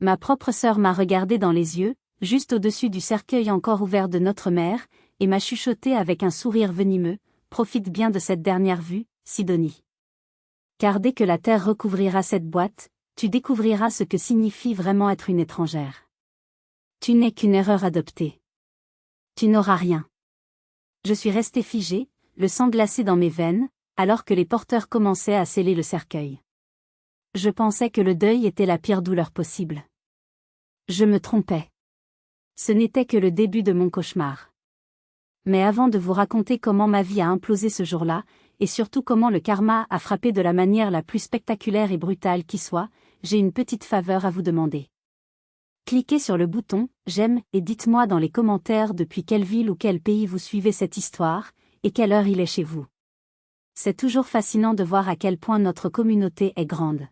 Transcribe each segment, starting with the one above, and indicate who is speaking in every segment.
Speaker 1: Ma propre sœur m'a regardé dans les yeux, juste au-dessus du cercueil encore ouvert de notre mère, et m'a chuchoté avec un sourire venimeux, « Profite bien de cette dernière vue, Sidonie. Car dès que la terre recouvrira cette boîte, tu découvriras ce que signifie vraiment être une étrangère. Tu n'es qu'une erreur adoptée. Tu n'auras rien. » Je suis restée figée, le sang glacé dans mes veines, alors que les porteurs commençaient à sceller le cercueil. Je pensais que le deuil était la pire douleur possible. Je me trompais. Ce n'était que le début de mon cauchemar. Mais avant de vous raconter comment ma vie a implosé ce jour-là, et surtout comment le karma a frappé de la manière la plus spectaculaire et brutale qui soit, j'ai une petite faveur à vous demander. Cliquez sur le bouton « J'aime » et dites-moi dans les commentaires depuis quelle ville ou quel pays vous suivez cette histoire, et quelle heure il est chez vous. C'est toujours fascinant de voir à quel point notre communauté est grande.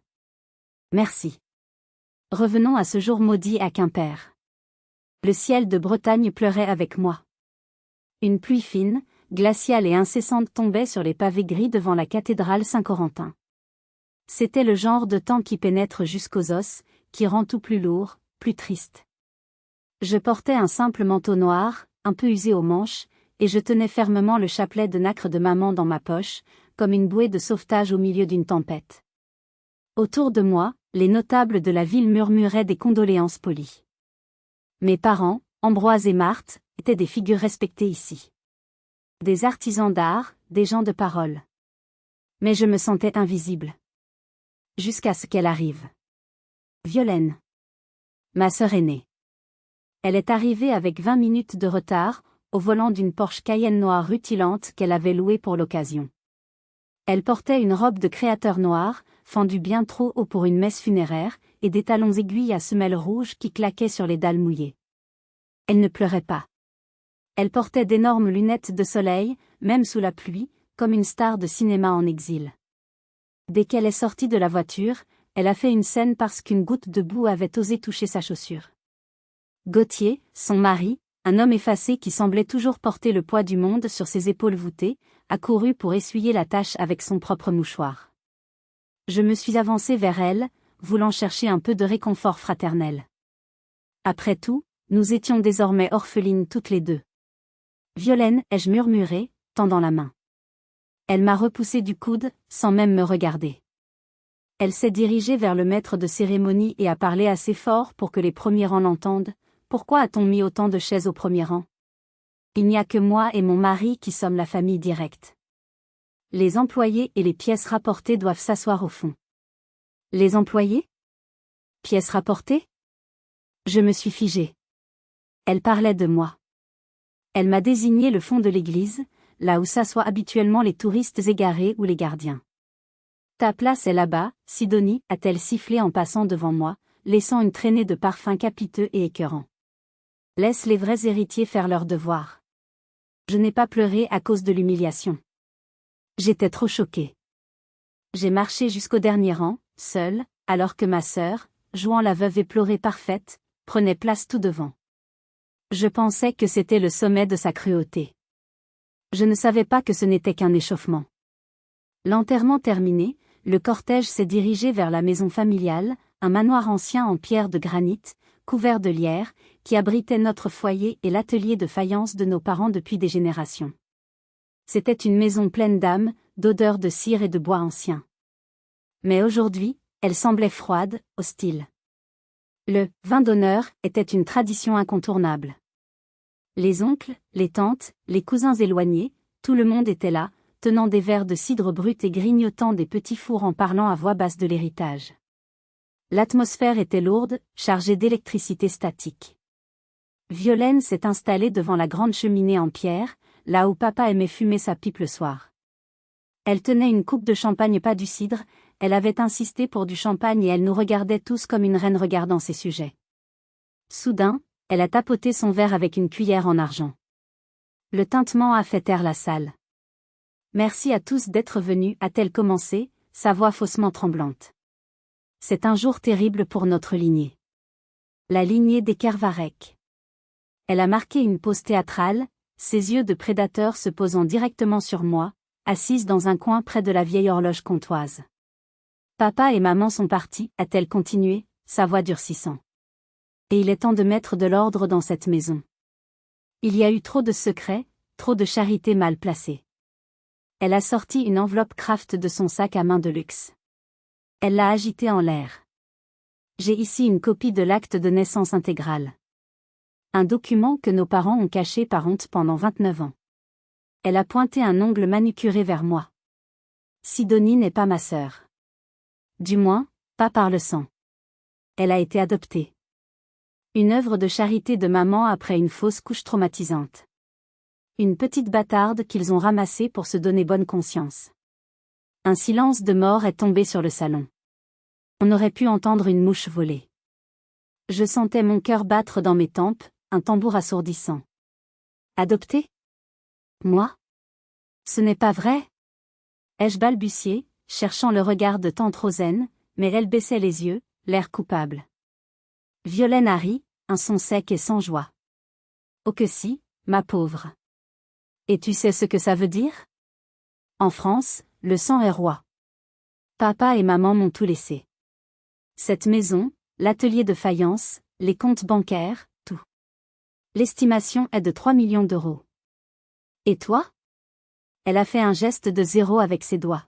Speaker 1: Merci. Revenons à ce jour maudit à Quimper. Le ciel de Bretagne pleurait avec moi. Une pluie fine, glaciale et incessante tombait sur les pavés gris devant la cathédrale Saint-Corentin. C'était le genre de temps qui pénètre jusqu'aux os, qui rend tout plus lourd, plus triste. Je portais un simple manteau noir, un peu usé aux manches, et je tenais fermement le chapelet de nacre de maman dans ma poche, comme une bouée de sauvetage au milieu d'une tempête. Autour de moi, les notables de la ville murmuraient des condoléances polies. Mes parents, Ambroise et Marthe, étaient des figures respectées ici. Des artisans d'art, des gens de parole. Mais je me sentais invisible. Jusqu'à ce qu'elle arrive. Violaine. Ma sœur aînée. Elle est arrivée avec 20 minutes de retard, au volant d'une Porsche Cayenne noire rutilante qu'elle avait louée pour l'occasion. Elle portait une robe de créateur noire, fendue bien trop haut pour une messe funéraire, et des talons aiguilles à semelles rouges qui claquaient sur les dalles mouillées. Elle ne pleurait pas. Elle portait d'énormes lunettes de soleil, même sous la pluie, comme une star de cinéma en exil. Dès qu'elle est sortie de la voiture, elle a fait une scène parce qu'une goutte de boue avait osé toucher sa chaussure. Gauthier, son mari, un homme effacé qui semblait toujours porter le poids du monde sur ses épaules voûtées, a couru pour essuyer la tache avec son propre mouchoir. Je me suis avancée vers elle, voulant chercher un peu de réconfort fraternel. Après tout, nous étions désormais orphelines toutes les deux. Violaine, ai-je murmuré, tendant la main. Elle m'a repoussé du coude, sans même me regarder. Elle s'est dirigée vers le maître de cérémonie et a parlé assez fort pour que les premiers rangs l'entendent. Pourquoi a-t-on mis autant de chaises au premier rang? Il n'y a que moi et mon mari qui sommes la famille directe. Les employés et les pièces rapportées doivent s'asseoir au fond. Les employés? Pièces rapportées? Je me suis figée. Elle parlait de moi. Elle m'a désigné le fond de l'église, là où s'assoient habituellement les touristes égarés ou les gardiens. Ta place est là-bas, Sidonie, a-t-elle sifflé en passant devant moi, laissant une traînée de parfums capiteux et écœurants. Laisse les vrais héritiers faire leur devoir. Je n'ai pas pleuré à cause de l'humiliation. J'étais trop choquée. J'ai marché jusqu'au dernier rang, seule, alors que ma sœur, jouant la veuve éplorée parfaite, prenait place tout devant. Je pensais que c'était le sommet de sa cruauté. Je ne savais pas que ce n'était qu'un échauffement. L'enterrement terminé, le cortège s'est dirigé vers la maison familiale, un manoir ancien en pierre de granit, couvert de lierre, qui abritait notre foyer et l'atelier de faïence de nos parents depuis des générations. C'était une maison pleine d'âme, d'odeurs de cire et de bois ancien. Mais aujourd'hui, elle semblait froide, hostile. Le « vin d'honneur » était une tradition incontournable. Les oncles, les tantes, les cousins éloignés, tout le monde était là, tenant des verres de cidre brut et grignotant des petits fours en parlant à voix basse de l'héritage. L'atmosphère était lourde, chargée d'électricité statique. Violaine s'est installée devant la grande cheminée en pierre, là où papa aimait fumer sa pipe le soir. Elle tenait une coupe de champagne, pas du cidre, elle avait insisté pour du champagne et elle nous regardait tous comme une reine regardant ses sujets. Soudain, elle a tapoté son verre avec une cuillère en argent. Le tintement a fait taire la salle. Merci à tous d'être venus, a-t-elle commencé, sa voix faussement tremblante. C'est un jour terrible pour notre lignée. La lignée des Kervarec. Elle a marqué une pause théâtrale, ses yeux de prédateur se posant directement sur moi, assise dans un coin près de la vieille horloge comtoise. Papa et maman sont partis, a-t-elle continué, sa voix durcissant. Et il est temps de mettre de l'ordre dans cette maison. Il y a eu trop de secrets, trop de charité mal placée. Elle a sorti une enveloppe Kraft de son sac à main de luxe. Elle l'a agitée en l'air. J'ai ici une copie de l'acte de naissance intégrale. Un document que nos parents ont caché par honte pendant 29 ans. Elle a pointé un ongle manucuré vers moi. Sidonie n'est pas ma sœur. Du moins, pas par le sang. Elle a été adoptée. Une œuvre de charité de maman après une fausse couche traumatisante. Une petite bâtarde qu'ils ont ramassée pour se donner bonne conscience. Un silence de mort est tombé sur le salon. On aurait pu entendre une mouche voler. Je sentais mon cœur battre dans mes tempes, un tambour assourdissant. Adopté ? Moi ? Ce n'est pas vrai ? Ai-je balbutié, cherchant le regard de tante Rosaine, mais elle baissait les yeux, l'air coupable. Violaine a ri, un son sec et sans joie. Oh que si, ma pauvre. Et tu sais ce que ça veut dire ? En France, le sang est roi. Papa et maman m'ont tout laissé. Cette maison, l'atelier de faïence, les comptes bancaires, tout. L'estimation est de 3 millions d'euros. Et toi ? Elle a fait un geste de 0 avec ses doigts.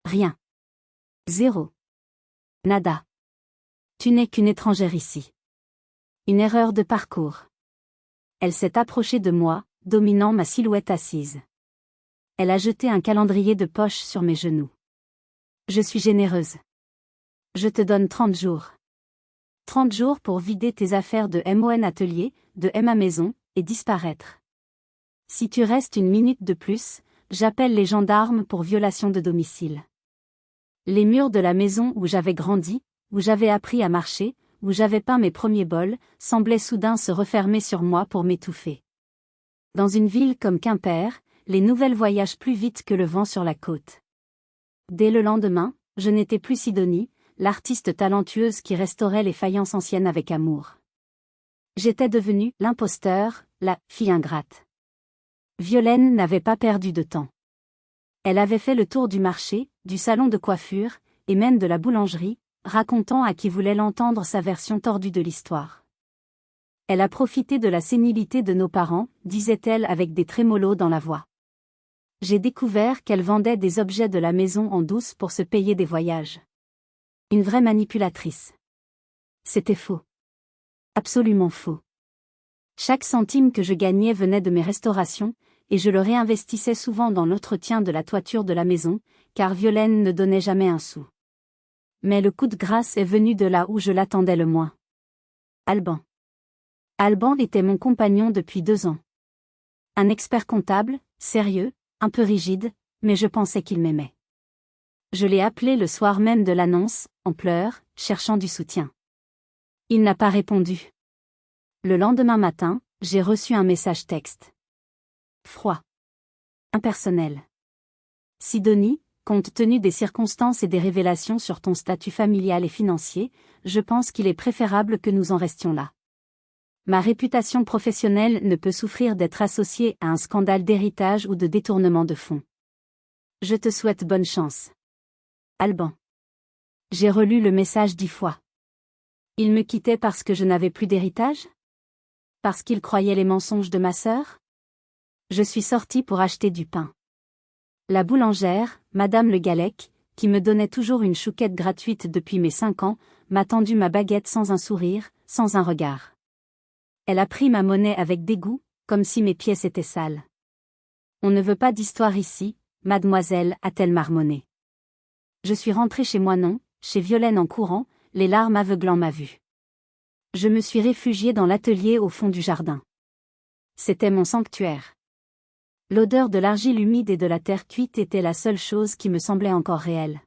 Speaker 1: Rien. 0. Nada. Tu n'es qu'une étrangère ici. Une erreur de parcours. Elle s'est approchée de moi, dominant ma silhouette assise. Elle a jeté un calendrier de poche sur mes genoux. Je suis généreuse. Je te donne 30 jours. 30 jours pour vider tes affaires de MON Atelier, de Emma Maison, et disparaître. Si tu restes une minute de plus, j'appelle les gendarmes pour violation de domicile. Les murs de la maison où j'avais grandi, où j'avais appris à marcher, où j'avais peint mes premiers bols, semblaient soudain se refermer sur moi pour m'étouffer. Dans une ville comme Quimper, les nouvelles voyagent plus vite que le vent sur la côte. Dès le lendemain, je n'étais plus Sidonie, l'artiste talentueuse qui restaurait les faïences anciennes avec amour. J'étais devenue l'imposteur, la fille ingrate. Violaine n'avait pas perdu de temps. Elle avait fait le tour du marché, du salon de coiffure, et même de la boulangerie, racontant à qui voulait l'entendre sa version tordue de l'histoire. Elle a profité de la sénilité de nos parents, disait-elle avec des trémolos dans la voix. J'ai découvert qu'elle vendait des objets de la maison en douce pour se payer des voyages. Une vraie manipulatrice. C'était faux. Absolument faux. Chaque centime que je gagnais venait de mes restaurations, et je le réinvestissais souvent dans l'entretien de la toiture de la maison, car Violaine ne donnait jamais un sou. Mais le coup de grâce est venu de là où je l'attendais le moins. Alban. Alban était mon compagnon depuis 2 ans. Un expert comptable, sérieux, un peu rigide, mais je pensais qu'il m'aimait. Je l'ai appelé le soir même de l'annonce, en pleurs, cherchant du soutien. Il n'a pas répondu. Le lendemain matin, j'ai reçu un message texte. Froid. Impersonnel. Sidonie, compte tenu des circonstances et des révélations sur ton statut familial et financier, je pense qu'il est préférable que nous en restions là. Ma réputation professionnelle ne peut souffrir d'être associée à un scandale d'héritage ou de détournement de fonds. Je te souhaite bonne chance. Alban. J'ai relu le message 10 fois. Il me quittait parce que je n'avais plus d'héritage ? Parce qu'il croyait les mensonges de ma sœur ? Je suis sortie pour acheter du pain. La boulangère, Madame Le Gallec, qui me donnait toujours une chouquette gratuite depuis mes 5 ans, m'a tendu ma baguette sans un sourire, sans un regard. Elle a pris ma monnaie avec dégoût, comme si mes pièces étaient sales. On ne veut pas d'histoire ici, mademoiselle, a-t-elle marmonné. Je suis rentrée chez moi non, chez Violaine en courant, les larmes aveuglant ma vue. Je me suis réfugiée dans l'atelier au fond du jardin. C'était mon sanctuaire. L'odeur de l'argile humide et de la terre cuite était la seule chose qui me semblait encore réelle.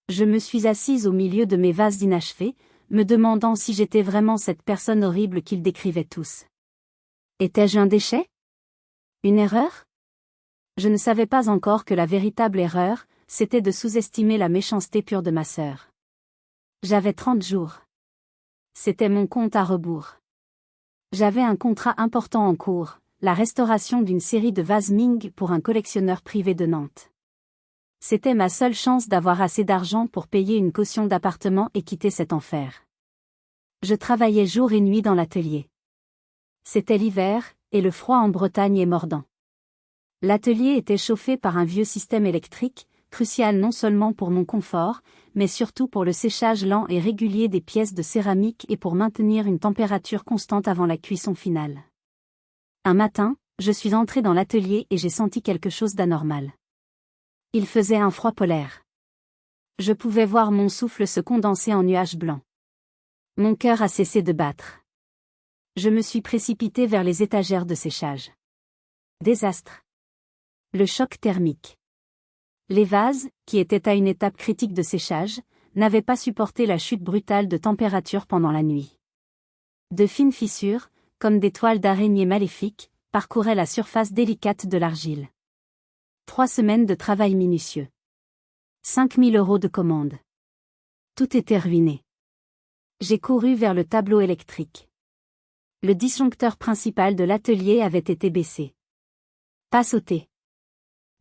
Speaker 1: Je me suis assise au milieu de mes vases inachevés, me demandant si j'étais vraiment cette personne horrible qu'ils décrivaient tous. Étais-je un déchet ? Une erreur ? Je ne savais pas encore que la véritable erreur, c'était de sous-estimer la méchanceté pure de ma sœur. J'avais 30 jours. C'était mon compte à rebours. J'avais un contrat important en cours, la restauration d'une série de vases Ming pour un collectionneur privé de Nantes. C'était ma seule chance d'avoir assez d'argent pour payer une caution d'appartement et quitter cet enfer. Je travaillais jour et nuit dans l'atelier. C'était l'hiver, et le froid en Bretagne est mordant. L'atelier était chauffé par un vieux système électrique, crucial non seulement pour mon confort, mais surtout pour le séchage lent et régulier des pièces de céramique et pour maintenir une température constante avant la cuisson finale. Un matin, je suis entré dans l'atelier et j'ai senti quelque chose d'anormal. Il faisait un froid polaire. Je pouvais voir mon souffle se condenser en nuages blancs. Mon cœur a cessé de battre. Je me suis précipité vers les étagères de séchage. Désastre. Le choc thermique. Les vases, qui étaient à une étape critique de séchage, n'avaient pas supporté la chute brutale de température pendant la nuit. De fines fissures, comme des toiles d'araignées maléfiques, parcouraient la surface délicate de l'argile. 3 semaines de travail minutieux. 5 000 € de commande. Tout était ruiné. J'ai couru vers le tableau électrique. Le disjoncteur principal de l'atelier avait été baissé. Pas sauté.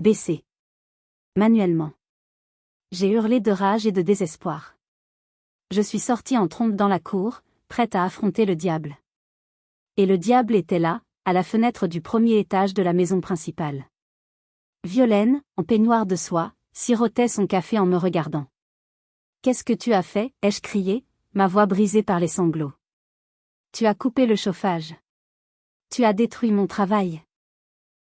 Speaker 1: Baissé. Manuellement. J'ai hurlé de rage et de désespoir. Je suis sortie en trombe dans la cour, prête à affronter le diable. Et le diable était là, à la fenêtre du premier étage de la maison principale. Violaine, en peignoir de soie, sirotait son café en me regardant. « Qu'est-ce que tu as fait » ai-je crié, ma voix brisée par les sanglots. « Tu as coupé le chauffage. Tu as détruit mon travail. »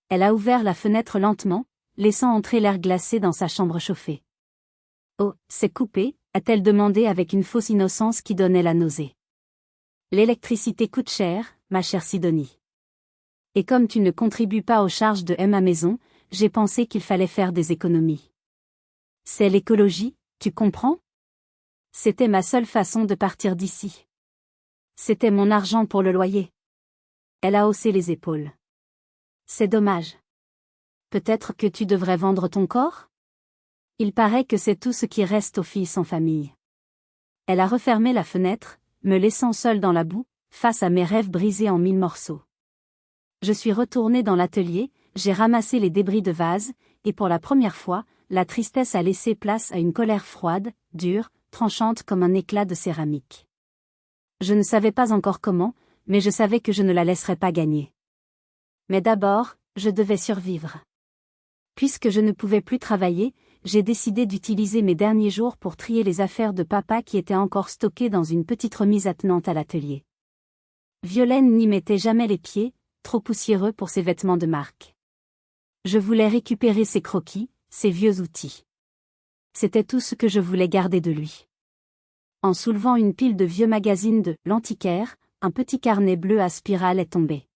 Speaker 1: Elle a ouvert la fenêtre lentement, laissant entrer l'air glacé dans sa chambre chauffée. « Oh, c'est coupé » a-t-elle demandé avec une fausse innocence qui donnait la nausée. « L'électricité coûte cher, ma chère Sidonie. Et comme tu ne contribues pas aux charges de ma maison, j'ai pensé qu'il fallait faire des économies. C'est l'écologie, tu comprends ? C'était ma seule façon de partir d'ici. C'était mon argent pour le loyer. » Elle a haussé les épaules. « C'est dommage. Peut-être que tu devrais vendre ton corps ? Il paraît que c'est tout ce qui reste aux filles sans famille. » Elle a refermé la fenêtre, me laissant seule dans la boue, face à mes rêves brisés en 1000 morceaux. Je suis retournée dans l'atelier, j'ai ramassé les débris de vase, et pour la première fois, la tristesse a laissé place à une colère froide, dure, tranchante comme un éclat de céramique. Je ne savais pas encore comment, mais je savais que je ne la laisserais pas gagner. Mais d'abord, je devais survivre. Puisque je ne pouvais plus travailler, j'ai décidé d'utiliser mes derniers jours pour trier les affaires de papa qui étaient encore stockées dans une petite remise attenante à l'atelier. Violaine n'y mettait jamais les pieds, trop poussiéreux pour ses vêtements de marque. Je voulais récupérer ses croquis, ses vieux outils. C'était tout ce que je voulais garder de lui. En soulevant une pile de vieux magazines de l'Antiquaire, un petit carnet bleu à spirale est tombé.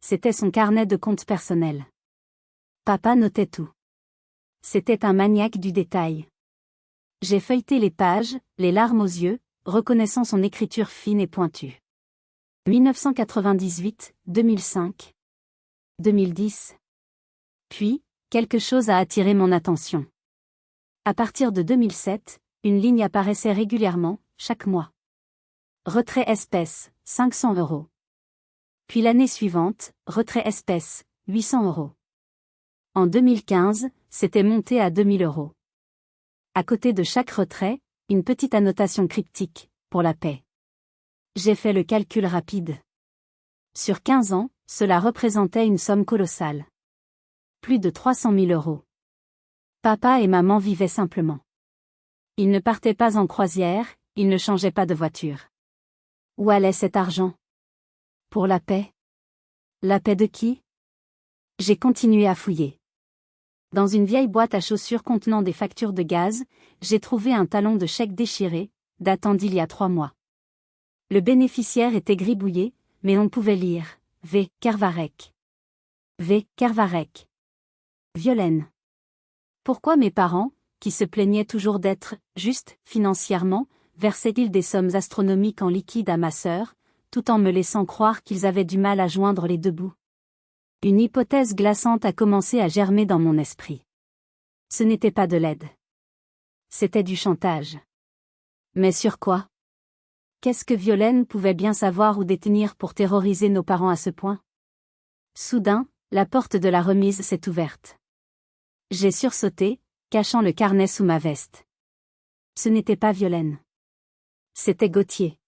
Speaker 1: C'était son carnet de comptes personnels. Papa notait tout. C'était un maniaque du détail. J'ai feuilleté les pages, les larmes aux yeux, reconnaissant son écriture fine et pointue. 1998, 2005, 2010. Puis, quelque chose a attiré mon attention. À partir de 2007, une ligne apparaissait régulièrement, chaque mois. Retrait espèce, 500 €. Puis l'année suivante, retrait espèce, 800 €. En 2015, c'était monté à 2000 €. À côté de chaque retrait, une petite annotation cryptique, pour la paix. J'ai fait le calcul rapide. Sur 15 ans, cela représentait une somme colossale. Plus de 300 000 €. Papa et maman vivaient simplement. Ils ne partaient pas en croisière, ils ne changeaient pas de voiture. Où allait cet argent ? Pour la paix ? La paix de qui ? J'ai continué à fouiller. Dans une vieille boîte à chaussures contenant des factures de gaz, j'ai trouvé un talon de chèque déchiré, datant d'il y a 3 mois. Le bénéficiaire était gribouillé, mais on pouvait lire « V. Kervarek ». V. Kervarek. Violaine. Pourquoi mes parents, qui se plaignaient toujours d'être « justes » financièrement, versaient-ils des sommes astronomiques en liquide à ma sœur, tout en me laissant croire qu'ils avaient du mal à joindre les deux bouts ? Une hypothèse glaçante a commencé à germer dans mon esprit. Ce n'était pas de l'aide. C'était du chantage. Mais sur quoi ? Qu'est-ce que Violaine pouvait bien savoir ou détenir pour terroriser nos parents à ce point ? Soudain, la porte de la remise s'est ouverte. J'ai sursauté, cachant le carnet sous ma veste. Ce n'était pas Violaine. C'était Gauthier.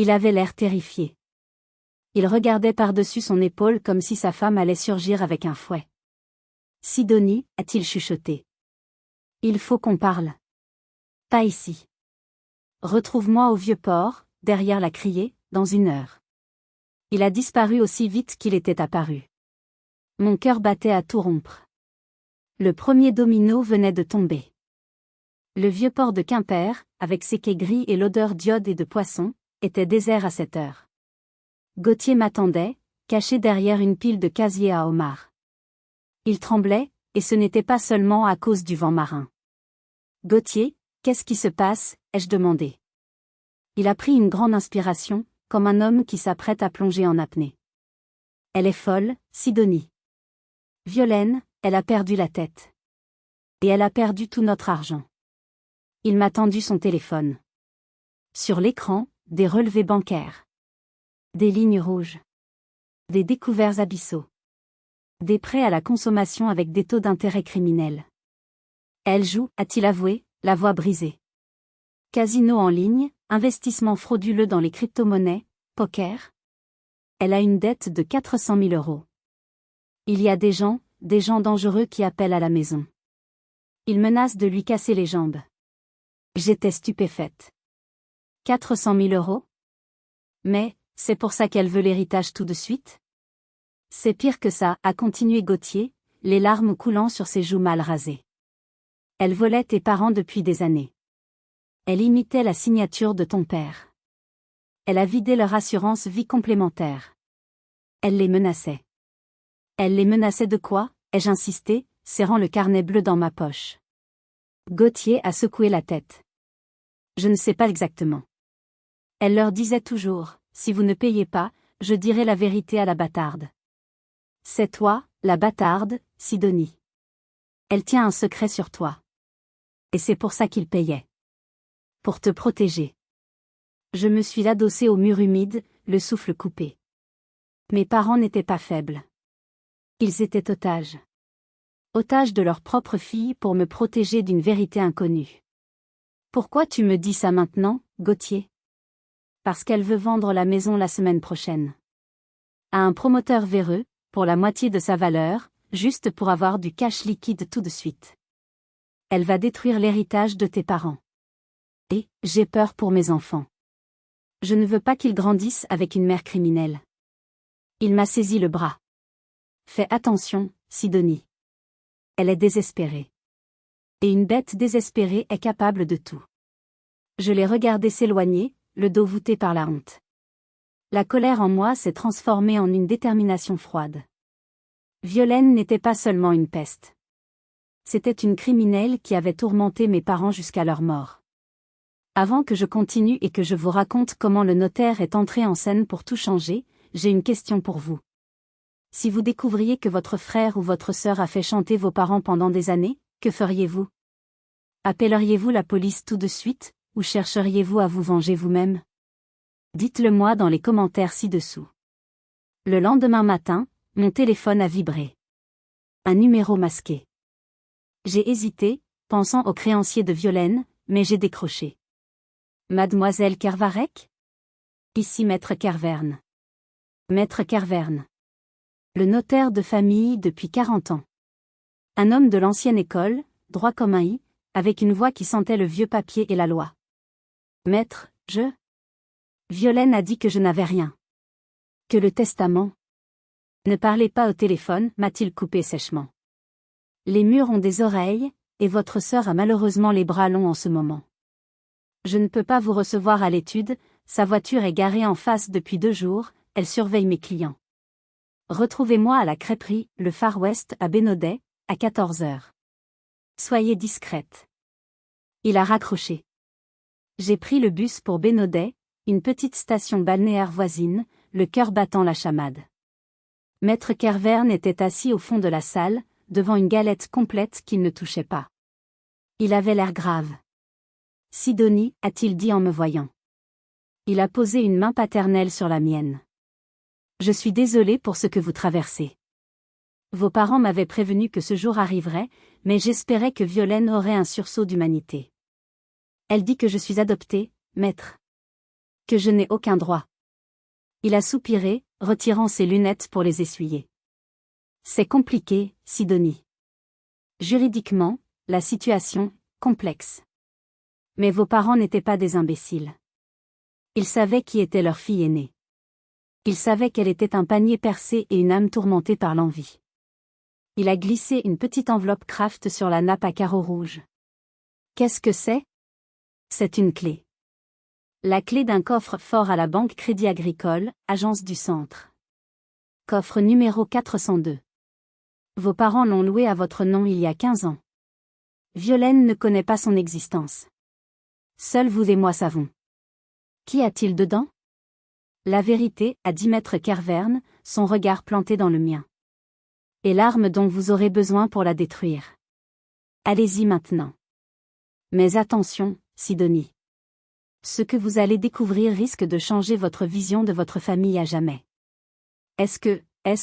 Speaker 1: Il avait l'air terrifié. Il regardait par-dessus son épaule comme si sa femme allait surgir avec un fouet. Sidonie, a-t-il chuchoté. Il faut qu'on parle. Pas ici. Retrouve-moi au Vieux-Port, derrière la criée, dans 1 heure. Il a disparu aussi vite qu'il était apparu. Mon cœur battait à tout rompre. Le premier domino venait de tomber. Le Vieux-Port de Quimper, avec ses quais gris et l'odeur d'iode et de poisson, était désert à cette heure. Gauthier m'attendait, caché derrière une pile de casiers à homards. Il tremblait, et ce n'était pas seulement à cause du vent marin. « Gauthier, qu'est-ce qui se passe ?» ai-je demandé. Il a pris une grande inspiration, comme un homme qui s'apprête à plonger en apnée. « Elle est folle, Sidonie. Violaine, elle a perdu la tête. Et elle a perdu tout notre argent. » Il m'a tendu son téléphone. Sur l'écran, des relevés bancaires. Des lignes rouges. Des découverts abyssaux. Des prêts à la consommation avec des taux d'intérêt criminels. Elle joue, a-t-il avoué, la voix brisée. Casino en ligne, investissement frauduleux dans les crypto-monnaies, poker. Elle a une dette de 400 000 €. Il y a des gens dangereux qui appellent à la maison. Ils menacent de lui casser les jambes. J'étais stupéfaite. 400 000 €? Mais, c'est pour ça qu'elle veut l'héritage tout de suite? C'est pire que ça, a continué Gauthier, les larmes coulant sur ses joues mal rasées. Elle volait tes parents depuis des années. Elle imitait la signature de ton père. Elle a vidé leur assurance vie complémentaire. Elle les menaçait. Elle les menaçait de quoi? Ai-je insisté, serrant le carnet bleu dans ma poche. Gauthier a secoué la tête. Je ne sais pas exactement. Elle leur disait toujours, si vous ne payez pas, je dirai la vérité à la bâtarde. C'est toi, la bâtarde, Sidonie. Elle tient un secret sur toi. Et c'est pour ça qu'il payait. Pour te protéger. Je me suis adossée au mur humide, le souffle coupé. Mes parents n'étaient pas faibles. Ils étaient otages. Otages de leur propre fille pour me protéger d'une vérité inconnue. Pourquoi tu me dis ça maintenant, Gauthier? Parce qu'elle veut vendre la maison la semaine prochaine. À un promoteur véreux, pour la moitié de sa valeur, juste pour avoir du cash liquide tout de suite. Elle va détruire l'héritage de tes parents. Et, j'ai peur pour mes enfants. Je ne veux pas qu'ils grandissent avec une mère criminelle. Il m'a saisi le bras. Fais attention, Sidonie. Elle est désespérée. Et une bête désespérée est capable de tout. Je l'ai regardé s'éloigner, le dos voûté par la honte. La colère en moi s'est transformée en une détermination froide. Violaine n'était pas seulement une peste. C'était une criminelle qui avait tourmenté mes parents jusqu'à leur mort. Avant que je continue et que je vous raconte comment le notaire est entré en scène pour tout changer, j'ai une question pour vous. Si vous découvriez que votre frère ou votre sœur a fait chanter vos parents pendant des années, que feriez-vous? Appelleriez-vous la police tout de suite, ou chercheriez-vous à vous venger vous-même? Dites-le moi dans les commentaires ci-dessous. Le lendemain matin, mon téléphone a vibré. Un numéro masqué. J'ai hésité, pensant au créancier de Violaine, mais j'ai décroché. Mademoiselle Kervarec? Ici Maître Kerverne. Maître Kerverne. Le notaire de famille depuis 40 ans. Un homme de l'ancienne école, droit comme un i, avec une voix qui sentait le vieux papier et la loi. Maître, Violaine a dit que je n'avais rien. Que le testament. Ne parlez pas au téléphone, m'a-t-il coupé sèchement. Les murs ont des oreilles, et votre sœur a malheureusement les bras longs en ce moment. Je ne peux pas vous recevoir à l'étude, sa voiture est garée en face depuis 2 jours, elle surveille mes clients. Retrouvez-moi à la crêperie, le Far West à Bénodet, à 14 h. Soyez discrète. Il a raccroché. J'ai pris le bus pour Bénodet, une petite station balnéaire voisine, le cœur battant la chamade. Maître Kerverne était assis au fond de la salle, devant une galette complète qu'il ne touchait pas. Il avait l'air grave. Sidonie, a-t-il dit en me voyant. Il a posé une main paternelle sur la mienne. Je suis désolé pour ce que vous traversez. Vos parents m'avaient prévenu que ce jour arriverait, mais j'espérais que Violaine aurait un sursaut d'humanité. Elle dit que je suis adoptée, maître. Que je n'ai aucun droit. Il a soupiré, retirant ses lunettes pour les essuyer. C'est compliqué, Sidonie. Juridiquement, la situation, complexe. Mais vos parents n'étaient pas des imbéciles. Ils savaient qui était leur fille aînée. Ils savaient qu'elle était un panier percé et une âme tourmentée par l'envie. Il a glissé une petite enveloppe Kraft sur la nappe à carreaux rouges. Qu'est-ce que c'est? C'est une clé. La clé d'un coffre-fort à la Banque Crédit Agricole, agence du centre. Coffre numéro 402. Vos parents l'ont loué à votre nom il y a 15 ans. Violaine ne connaît pas son existence. Seuls vous et moi savons. Qu'y a-t-il dedans? La vérité, à 10 mètres Kerverne, son regard planté dans le mien. Et l'arme dont vous aurez besoin pour la détruire. Allez-y maintenant. Mais attention, Sidonie. Ce que vous allez découvrir risque de changer votre vision de votre famille à jamais. Est-ce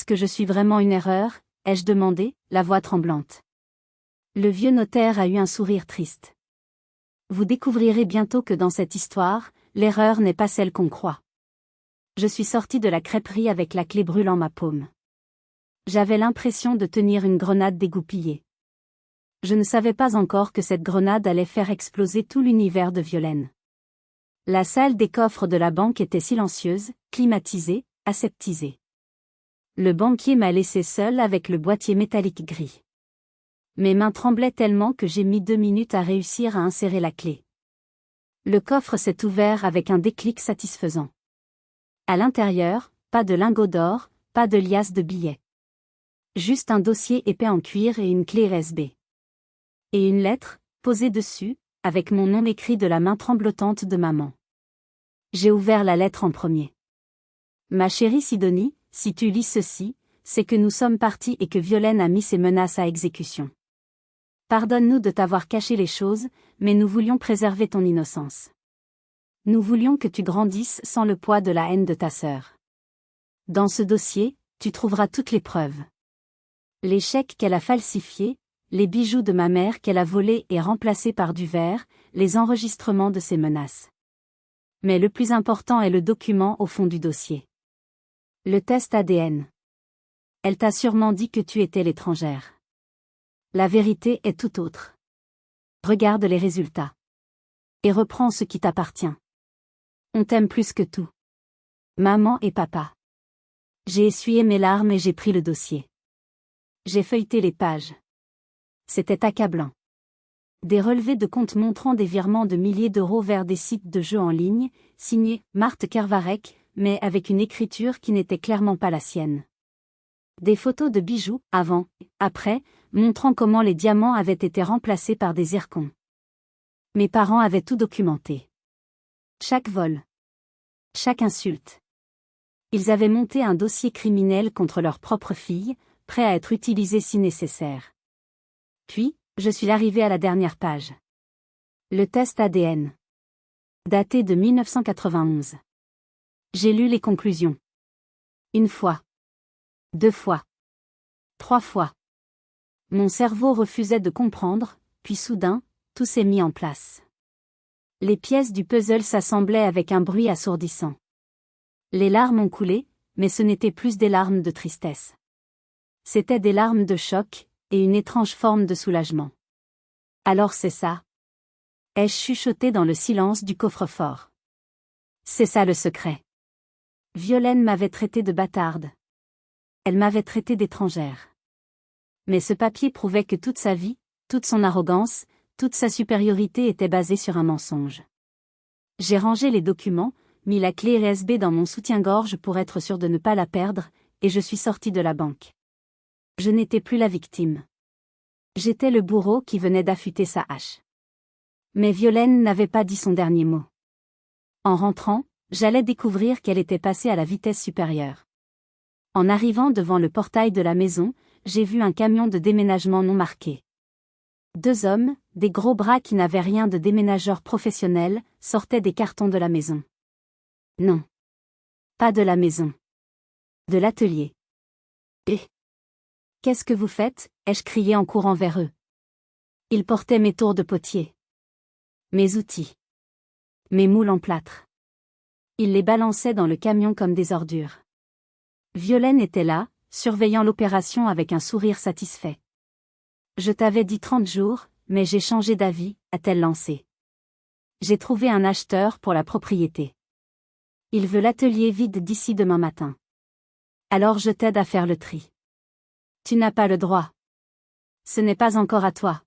Speaker 1: que je suis vraiment une erreur? Ai-je demandé, la voix tremblante. Le vieux notaire a eu un sourire triste. Vous découvrirez bientôt que dans cette histoire, l'erreur n'est pas celle qu'on croit. Je suis sorti de la crêperie avec la clé brûlant ma paume. J'avais l'impression de tenir une grenade dégoupillée. Je ne savais pas encore que cette grenade allait faire exploser tout l'univers de Violaine. La salle des coffres de la banque était silencieuse, climatisée, aseptisée. Le banquier m'a laissé seul avec le boîtier métallique gris. Mes mains tremblaient tellement que j'ai mis 2 minutes à réussir à insérer la clé. Le coffre s'est ouvert avec un déclic satisfaisant. À l'intérieur, pas de lingots d'or, pas de liasses de billets. Juste un dossier épais en cuir et une clé USB. Et une lettre, posée dessus, avec mon nom écrit de la main tremblotante de maman. J'ai ouvert la lettre en premier. Ma chérie Sidonie, si tu lis ceci, c'est que nous sommes partis et que Violaine a mis ses menaces à exécution. Pardonne-nous de t'avoir caché les choses, mais nous voulions préserver ton innocence. Nous voulions que tu grandisses sans le poids de la haine de ta sœur. Dans ce dossier, tu trouveras toutes les preuves. Les chèques qu'elle a falsifiés, les bijoux de ma mère qu'elle a volés et remplacés par du verre, les enregistrements de ses menaces. Mais le plus important est le document au fond du dossier. Le test ADN. Elle t'a sûrement dit que tu étais l'étrangère. La vérité est tout autre. Regarde les résultats. Et reprends ce qui t'appartient. On t'aime plus que tout. Maman et papa. J'ai essuyé mes larmes et j'ai pris le dossier. J'ai feuilleté les pages. C'était accablant. Des relevés de compte montrant des virements de milliers d'euros vers des sites de jeux en ligne, signés Marthe Kervarek, mais avec une écriture qui n'était clairement pas la sienne. Des photos de bijoux, avant, après, montrant comment les diamants avaient été remplacés par des zircons. Mes parents avaient tout documenté. Chaque vol. Chaque insulte. Ils avaient monté un dossier criminel contre leur propre fille, prêt à être utilisé si nécessaire. Puis, je suis arrivé à la dernière page. Le test ADN. Daté de 1991. J'ai lu les conclusions. 1 fois. 2 fois. 3 fois. Mon cerveau refusait de comprendre, puis soudain, tout s'est mis en place. Les pièces du puzzle s'assemblaient avec un bruit assourdissant. Les larmes ont coulé, mais ce n'étaient plus des larmes de tristesse. C'étaient des larmes de choc, et une étrange forme de soulagement. Alors c'est ça? Ai-je chuchoté dans le silence du coffre-fort. C'est ça le secret. Violaine m'avait traité de bâtarde. Elle m'avait traité d'étrangère. Mais ce papier prouvait que toute sa vie, toute son arrogance, toute sa supériorité était basée sur un mensonge. J'ai rangé les documents, mis la clé USB dans mon soutien-gorge pour être sûr de ne pas la perdre, et je suis sorti de la banque. Je n'étais plus la victime. J'étais le bourreau qui venait d'affûter sa hache. Mais Violaine n'avait pas dit son dernier mot. En rentrant, j'allais découvrir qu'elle était passée à la vitesse supérieure. En arrivant devant le portail de la maison, j'ai vu un camion de déménagement non marqué. 2 hommes, des gros bras qui n'avaient rien de déménageurs professionnels, sortaient des cartons de la maison. Non. Pas de la maison. De l'atelier. Et qu'est-ce que vous faites? Ai-je crié en courant vers eux. Ils portaient mes tours de potier. Mes outils. Mes moules en plâtre. Il les balançait dans le camion comme des ordures. Violaine était là, surveillant l'opération avec un sourire satisfait. Je t'avais dit 30 jours, mais j'ai changé d'avis, a-t-elle lancé. J'ai trouvé un acheteur pour la propriété. Il veut l'atelier vide d'ici demain matin. Alors je t'aide à faire le tri. Tu n'as pas le droit. Ce n'est pas encore à toi.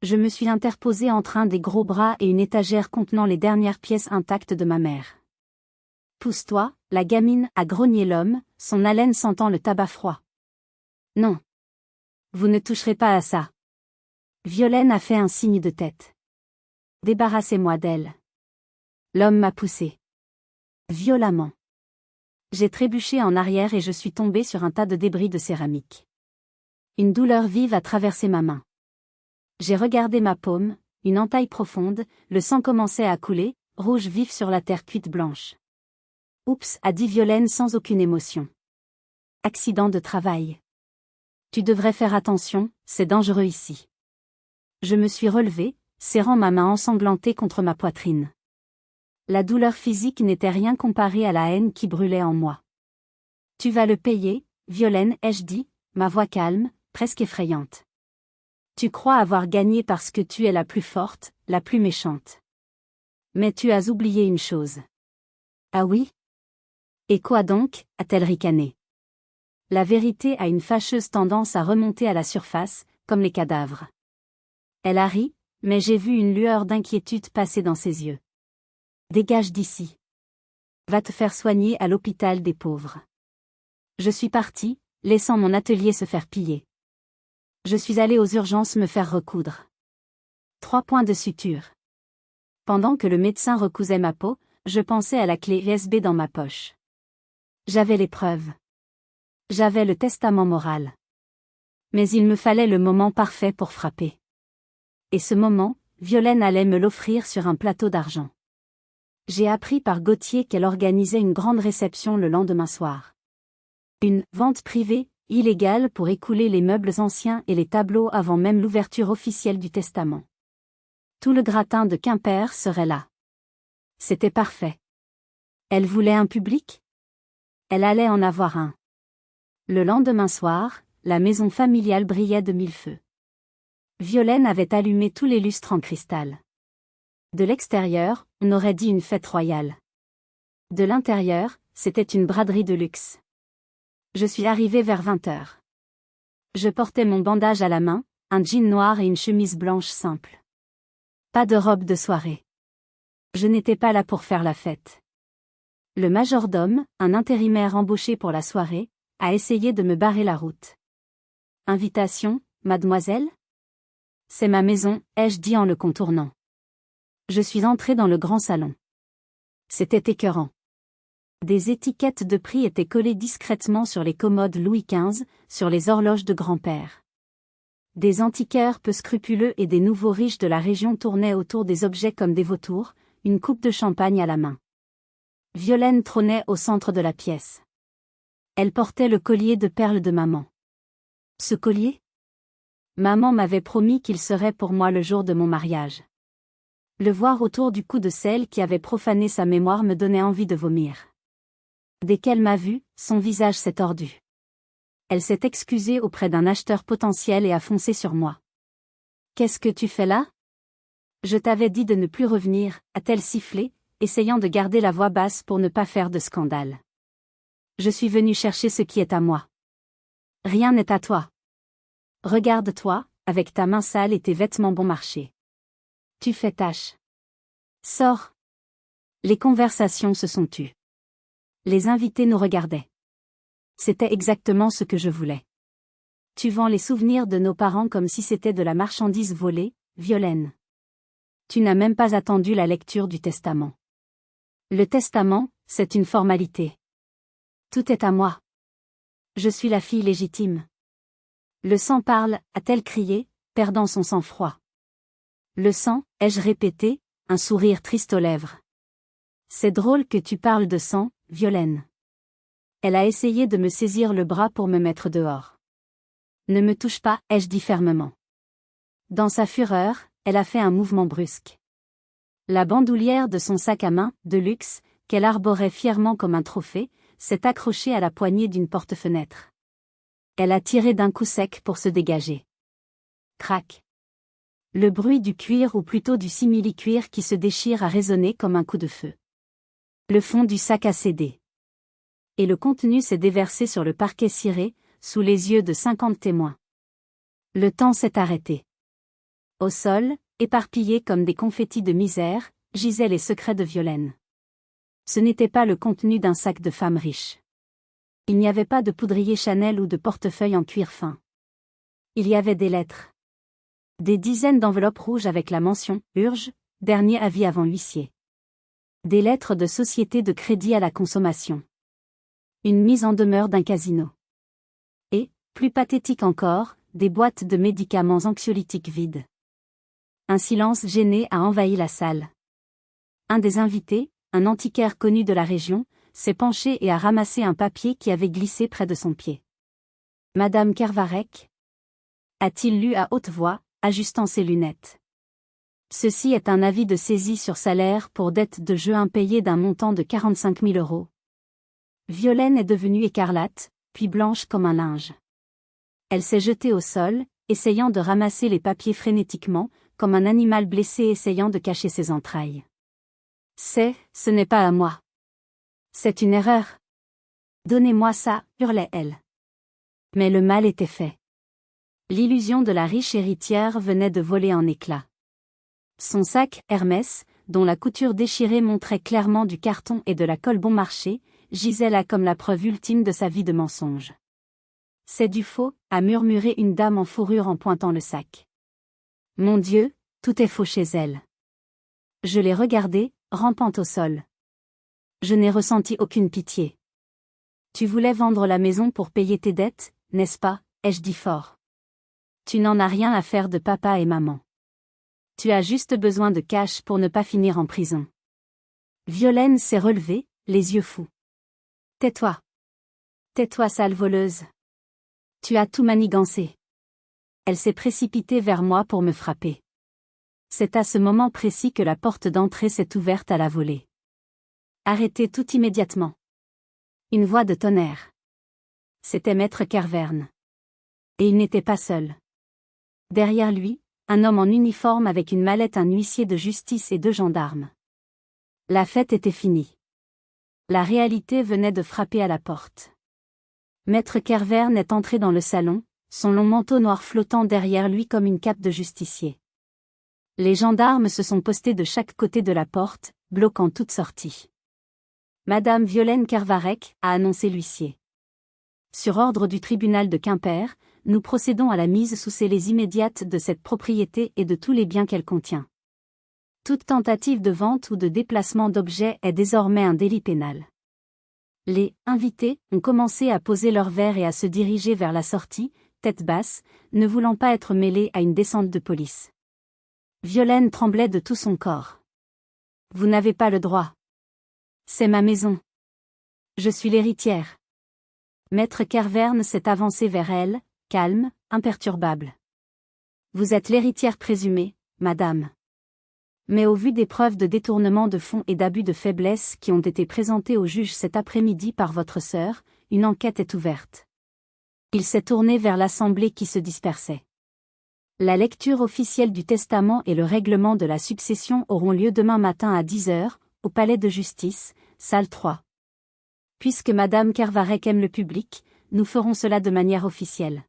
Speaker 1: Je me suis interposée entre un des gros bras et une étagère contenant les dernières pièces intactes de ma mère. Pousse-toi, la gamine, a grogné l'homme, son haleine sentant le tabac froid. Non. Vous ne toucherez pas à ça. Violaine a fait un signe de tête. Débarrassez-moi d'elle. L'homme m'a poussé. Violemment. J'ai trébuché en arrière et je suis tombée sur un tas de débris de céramique. Une douleur vive a traversé ma main. J'ai regardé ma paume, une entaille profonde, le sang commençait à couler, rouge vif sur la terre cuite blanche. Oups, a dit Violaine sans aucune émotion. Accident de travail. Tu devrais faire attention, c'est dangereux ici. Je me suis relevée, serrant ma main ensanglantée contre ma poitrine. La douleur physique n'était rien comparée à la haine qui brûlait en moi. Tu vas le payer, Violaine, ai-je dit, ma voix calme, presque effrayante. Tu crois avoir gagné parce que tu es la plus forte, la plus méchante. Mais tu as oublié une chose. Ah oui? Et quoi donc, a-t-elle ricané. La vérité a une fâcheuse tendance à remonter à la surface, comme les cadavres. Elle a ri, mais j'ai vu une lueur d'inquiétude passer dans ses yeux. Dégage d'ici. Va te faire soigner à l'hôpital des pauvres. Je suis partie, laissant mon atelier se faire piller. Je suis allée aux urgences me faire recoudre. 3 points de suture. Pendant que le médecin recousait ma peau, je pensais à la clé USB dans ma poche. J'avais les preuves. J'avais le testament moral. Mais il me fallait le moment parfait pour frapper. Et ce moment, Violaine allait me l'offrir sur un plateau d'argent. J'ai appris par Gauthier qu'elle organisait une grande réception le lendemain soir. Une vente privée, illégale pour écouler les meubles anciens et les tableaux avant même l'ouverture officielle du testament. Tout le gratin de Quimper serait là. C'était parfait. Elle voulait un public? Elle allait en avoir un. Le lendemain soir, la maison familiale brillait de 1000 feux. Violaine avait allumé tous les lustres en cristal. De l'extérieur, on aurait dit une fête royale. De l'intérieur, c'était une braderie de luxe. Je suis arrivée vers 20h. Je portais mon bandage à la main, un jean noir et une chemise blanche simple. Pas de robe de soirée. Je n'étais pas là pour faire la fête. Le majordome, un intérimaire embauché pour la soirée, a essayé de me barrer la route. Invitation, mademoiselle? C'est ma maison, ai-je dit en le contournant. Je suis entrée dans le grand salon. C'était écœurant. Des étiquettes de prix étaient collées discrètement sur les commodes Louis XV, sur les horloges de grand-père. Des antiquaires peu scrupuleux et des nouveaux riches de la région tournaient autour des objets comme des vautours, une coupe de champagne à la main. Violaine trônait au centre de la pièce. Elle portait le collier de perles de maman. Ce collier? Maman m'avait promis qu'il serait pour moi le jour de mon mariage. Le voir autour du cou de celle qui avait profané sa mémoire me donnait envie de vomir. Dès qu'elle m'a vu, son visage s'est tordu. Elle s'est excusée auprès d'un acheteur potentiel et a foncé sur moi. Qu'est-ce que tu fais là? Je t'avais dit de ne plus revenir, a-t-elle sifflé, essayant de garder la voix basse pour ne pas faire de scandale. Je suis venue chercher ce qui est à moi. Rien n'est à toi. Regarde-toi, avec ta main sale et tes vêtements bon marché. Tu fais tache. Sors. Les conversations se sont tues. Les invités nous regardaient. C'était exactement ce que je voulais. Tu vends les souvenirs de nos parents comme si c'était de la marchandise volée, Violaine. Tu n'as même pas attendu la lecture du testament. Le testament, c'est une formalité. Tout est à moi. Je suis la fille légitime. Le sang parle, a-t-elle crié, perdant son sang-froid. Le sang, ai-je répété, un sourire triste aux lèvres. C'est drôle que tu parles de sang, Violaine. Elle a essayé de me saisir le bras pour me mettre dehors. Ne me touche pas, ai-je dit fermement. Dans sa fureur, elle a fait un mouvement brusque. La bandoulière de son sac à main, de luxe, qu'elle arborait fièrement comme un trophée, s'est accrochée à la poignée d'une porte-fenêtre. Elle a tiré d'un coup sec pour se dégager. Crac. Le bruit du cuir ou plutôt du simili-cuir qui se déchire a résonné comme un coup de feu. Le fond du sac a cédé. Et le contenu s'est déversé sur le parquet ciré, sous les yeux de 50 témoins. Le temps s'est arrêté. Au sol, éparpillés comme des confettis de misère, gisaient les secrets de Violaine. Ce n'était pas le contenu d'un sac de femme riche. Il n'y avait pas de poudrier Chanel ou de portefeuille en cuir fin. Il y avait des lettres. Des dizaines d'enveloppes rouges avec la mention « Urge », dernier avis avant huissier. Des lettres de société de crédit à la consommation. Une mise en demeure d'un casino. Et, plus pathétique encore, des boîtes de médicaments anxiolytiques vides. Un silence gêné a envahi la salle. Un des invités, un antiquaire connu de la région, s'est penché et a ramassé un papier qui avait glissé près de son pied. « Madame Kervarec » a-t-il lu à haute voix, ajustant ses lunettes. Ceci est un avis de saisie sur salaire pour dette de jeu impayée d'un montant de 45 000 €. Violaine est devenue écarlate, puis blanche comme un linge. Elle s'est jetée au sol, essayant de ramasser les papiers frénétiquement, comme un animal blessé essayant de cacher ses entrailles. « Ce n'est pas à moi. C'est une erreur. Donnez-moi ça, hurlait-elle. Mais le mal était fait. L'illusion de la riche héritière venait de voler en éclats. Son sac, Hermès, dont la couture déchirée montrait clairement du carton et de la colle bon marché, gisait là comme la preuve ultime de sa vie de mensonge. « C'est du faux », a murmuré une dame en fourrure en pointant le sac. « Mon Dieu, tout est faux chez elle. » Je l'ai regardée, rampant au sol. Je n'ai ressenti aucune pitié. « Tu voulais vendre la maison pour payer tes dettes, n'est-ce pas ?» ai-je dit fort. « Tu n'en as rien à faire de papa et maman. Tu as juste besoin de cash pour ne pas finir en prison. » Violaine s'est relevée, les yeux fous. « Tais-toi. Tais-toi, sale voleuse. Tu as tout manigancé. » Elle s'est précipitée vers moi pour me frapper. C'est à ce moment précis que la porte d'entrée s'est ouverte à la volée. Arrêtez tout immédiatement. Une voix de tonnerre. C'était Maître Kervern. Et il n'était pas seul. Derrière lui, un homme en uniforme avec une mallette, un huissier de justice et 2 gendarmes. La fête était finie. La réalité venait de frapper à la porte. Maître Kervern est entré dans le salon, son long manteau noir flottant derrière lui comme une cape de justicier. Les gendarmes se sont postés de chaque côté de la porte, bloquant toute sortie. « Madame Violaine Kervarec » a annoncé l'huissier. Sur ordre du tribunal de Quimper, nous procédons à la mise sous scellés immédiate de cette propriété et de tous les biens qu'elle contient. Toute tentative de vente ou de déplacement d'objets est désormais un délit pénal. Les invités ont commencé à poser leurs verres et à se diriger vers la sortie, tête basse, ne voulant pas être mêlés à une descente de police. Violaine tremblait de tout son corps. « Vous n'avez pas le droit. C'est ma maison. Je suis l'héritière. » Maître Kervern s'est avancé vers elle, calme, imperturbable. « Vous êtes l'héritière présumée, madame. Mais au vu des preuves de détournement de fonds et d'abus de faiblesse qui ont été présentées au juge cet après-midi par votre sœur, une enquête est ouverte. » Il s'est tourné vers l'assemblée qui se dispersait. « La lecture officielle du testament et le règlement de la succession auront lieu demain matin à 10 h, au palais de justice, salle 3. Puisque madame Kervarec aime le public, nous ferons cela de manière officielle. »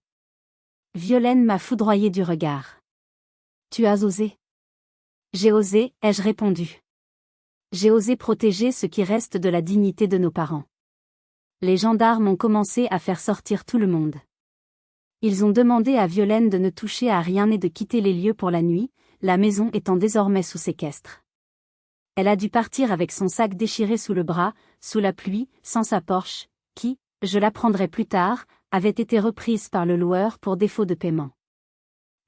Speaker 1: Violaine m'a foudroyé du regard. « Tu as osé. » « J'ai osé, ai-je répondu. J'ai osé protéger ce qui reste de la dignité de nos parents. » Les gendarmes ont commencé à faire sortir tout le monde. Ils ont demandé à Violaine de ne toucher à rien et de quitter les lieux pour la nuit, la maison étant désormais sous séquestre. Elle a dû partir avec son sac déchiré sous le bras, sous la pluie, sans sa Porsche, qui, je l'apprendrai plus tard, avait été reprise par le loueur pour défaut de paiement.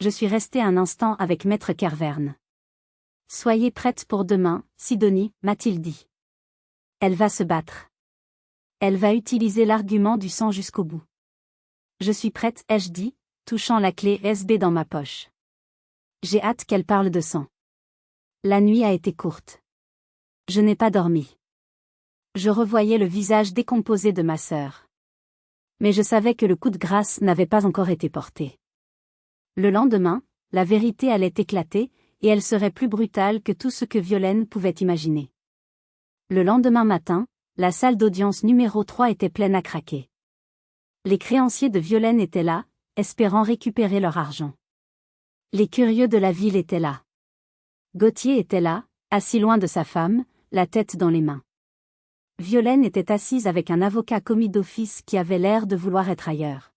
Speaker 1: Je suis restée un instant avec Maître Kervern. « Soyez prête pour demain, Sidonie, m'a-t-il dit. Elle va se battre. Elle va utiliser l'argument du sang jusqu'au bout. » « Je suis prête, ai-je dit, touchant la clé USB dans ma poche. J'ai hâte qu'elle parle de sang. La nuit a été courte. Je n'ai pas dormi. Je revoyais le visage décomposé de ma sœur. Mais je savais que le coup de grâce n'avait pas encore été porté. Le lendemain, la vérité allait éclater, et elle serait plus brutale que tout ce que Violaine pouvait imaginer. Le lendemain matin, la salle d'audience numéro 3 était pleine à craquer. Les créanciers de Violaine étaient là, espérant récupérer leur argent. Les curieux de la ville étaient là. Gauthier était là, assis loin de sa femme, la tête dans les mains. Violaine était assise avec un avocat commis d'office qui avait l'air de vouloir être ailleurs.